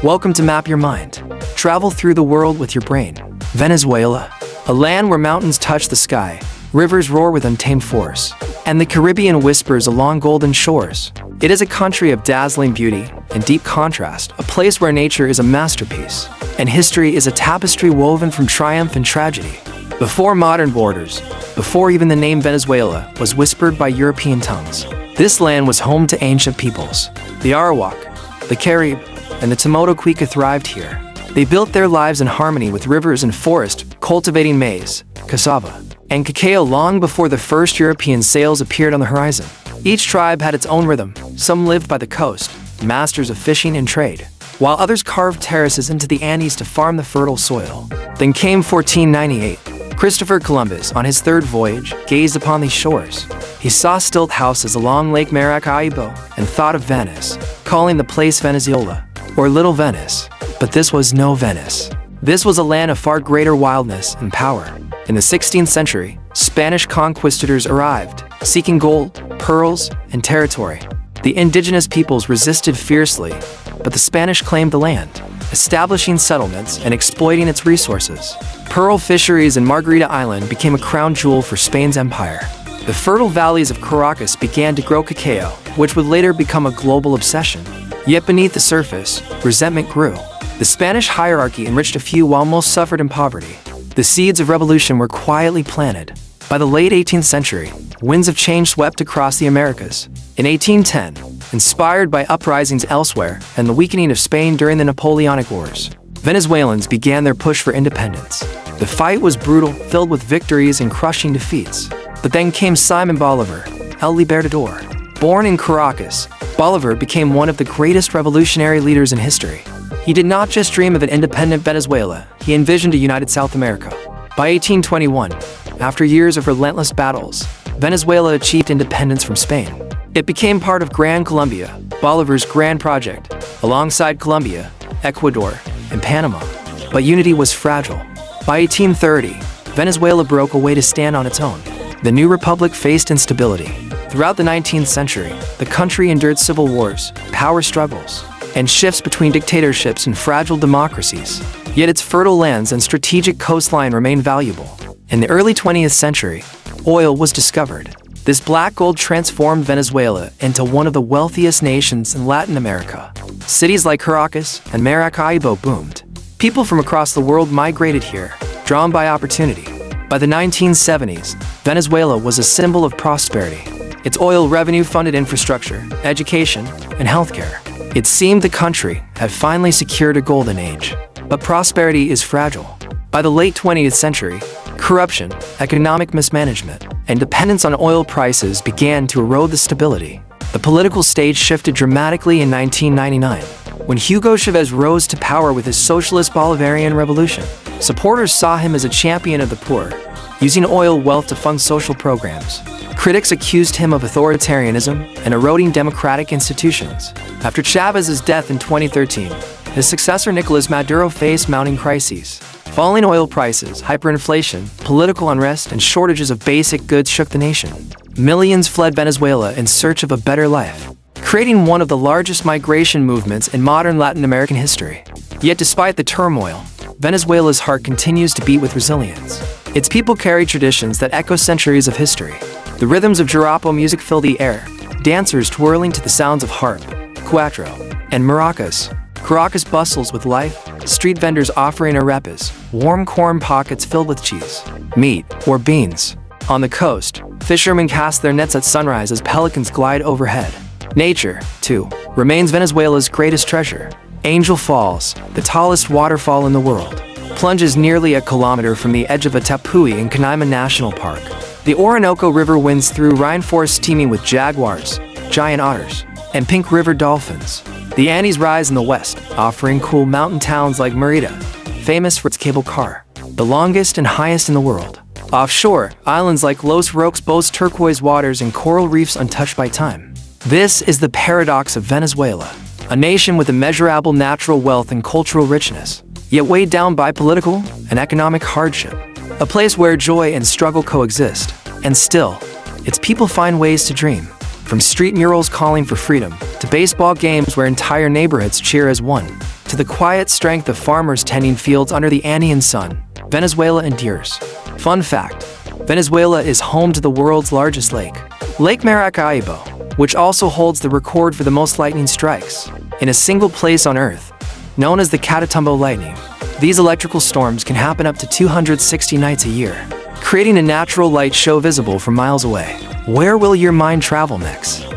Welcome to Map Your Mind. Travel through the world with your brain. Venezuela, a land where mountains touch the sky, rivers roar with untamed force, and the Caribbean whispers along golden shores. It is a country of dazzling beauty and deep contrast, a place where nature is a masterpiece, and history is a tapestry woven from triumph and tragedy. Before modern borders, before even the name Venezuela was whispered by European tongues, this land was home to ancient peoples. The Arawak, the Carib, and the Tomoto-Cuica thrived here. They built their lives in harmony with rivers and forest, cultivating maize, cassava, and cacao long before the first European sails appeared on the horizon. Each tribe had its own rhythm. Some lived by the coast, masters of fishing and trade, while others carved terraces into the Andes to farm the fertile soil. Then came 1498. Christopher Columbus, on his third voyage, gazed upon these shores. He saw stilt houses along Lake Maracaibo and thought of Venice, calling the place Venezuela, or Little Venice. But this was no Venice. This was a land of far greater wildness and power. In the 16th century, Spanish conquistadors arrived, seeking gold, pearls, and territory. The indigenous peoples resisted fiercely, but the Spanish claimed the land, establishing settlements and exploiting its resources. Pearl fisheries in Margarita Island became a crown jewel for Spain's empire. The fertile valleys of Caracas began to grow cacao, which would later become a global obsession. Yet beneath the surface, resentment grew. The Spanish hierarchy enriched a few while most suffered in poverty. The seeds of revolution were quietly planted. By the late 18th century, winds of change swept across the Americas. In 1810, inspired by uprisings elsewhere and the weakening of Spain during the Napoleonic Wars, Venezuelans began their push for independence. The fight was brutal, filled with victories and crushing defeats. But then came Simon Bolivar, El Libertador. Born in Caracas, Bolivar became one of the greatest revolutionary leaders in history. He did not just dream of an independent Venezuela, he envisioned a united South America. By 1821, after years of relentless battles, Venezuela achieved independence from Spain. It became part of Gran Colombia, Bolivar's grand project, alongside Colombia, Ecuador, and Panama. But unity was fragile. By 1830, Venezuela broke away to stand on its own. The new republic faced instability. Throughout the 19th century, the country endured civil wars, power struggles, and shifts between dictatorships and fragile democracies. Yet its fertile lands and strategic coastline remained valuable. In the early 20th century, oil was discovered. This black gold transformed Venezuela into one of the wealthiest nations in Latin America. Cities like Caracas and Maracaibo boomed. People from across the world migrated here, drawn by opportunity. By the 1970s, Venezuela was a symbol of prosperity. Its oil revenue funded infrastructure, education, and healthcare. It seemed the country had finally secured a golden age. But prosperity is fragile. By the late 20th century, corruption, economic mismanagement, and dependence on oil prices began to erode the stability. The political stage shifted dramatically in 1999, when Hugo Chavez rose to power with his socialist Bolivarian revolution. Supporters saw him as a champion of the poor, using oil wealth to fund social programs. Critics accused him of authoritarianism and eroding democratic institutions. After Chavez's death in 2013, his successor Nicolas Maduro faced mounting crises. Falling oil prices, hyperinflation, political unrest, and shortages of basic goods shook the nation. Millions fled Venezuela in search of a better life, creating one of the largest migration movements in modern Latin American history. Yet despite the turmoil, Venezuela's heart continues to beat with resilience. Its people carry traditions that echo centuries of history. The rhythms of jarapo music fill the air, dancers twirling to the sounds of harp, cuatro, and maracas. Caracas bustles with life, street vendors offering arepas, warm corn pockets filled with cheese, meat, or beans. On the coast, fishermen cast their nets at sunrise as pelicans glide overhead. Nature, too, remains Venezuela's greatest treasure. Angel Falls, the tallest waterfall in the world, plunges nearly a kilometer from the edge of Atapuy in Canaima National Park. The Orinoco River winds through rainforests teeming with jaguars, giant otters, and pink river dolphins. The Andes rise in the west, offering cool mountain towns like Mérida, famous for its cable car, the longest and highest in the world. Offshore, islands like Los Roques boast turquoise waters and coral reefs untouched by time. This is the paradox of Venezuela, a nation with immeasurable natural wealth and cultural richness, yet weighed down by political and economic hardship. A place where joy and struggle coexist, and still, its people find ways to dream. From street murals calling for freedom, to baseball games where entire neighborhoods cheer as one, to the quiet strength of farmers tending fields under the Andean sun, Venezuela endures. Fun fact: Venezuela is home to the world's largest lake, Lake Maracaibo, which also holds the record for the most lightning strikes in a single place on Earth, known as the Catatumbo lightning. These electrical storms can happen up to 260 nights a year, creating a natural light show visible from miles away. Where will your mind travel next?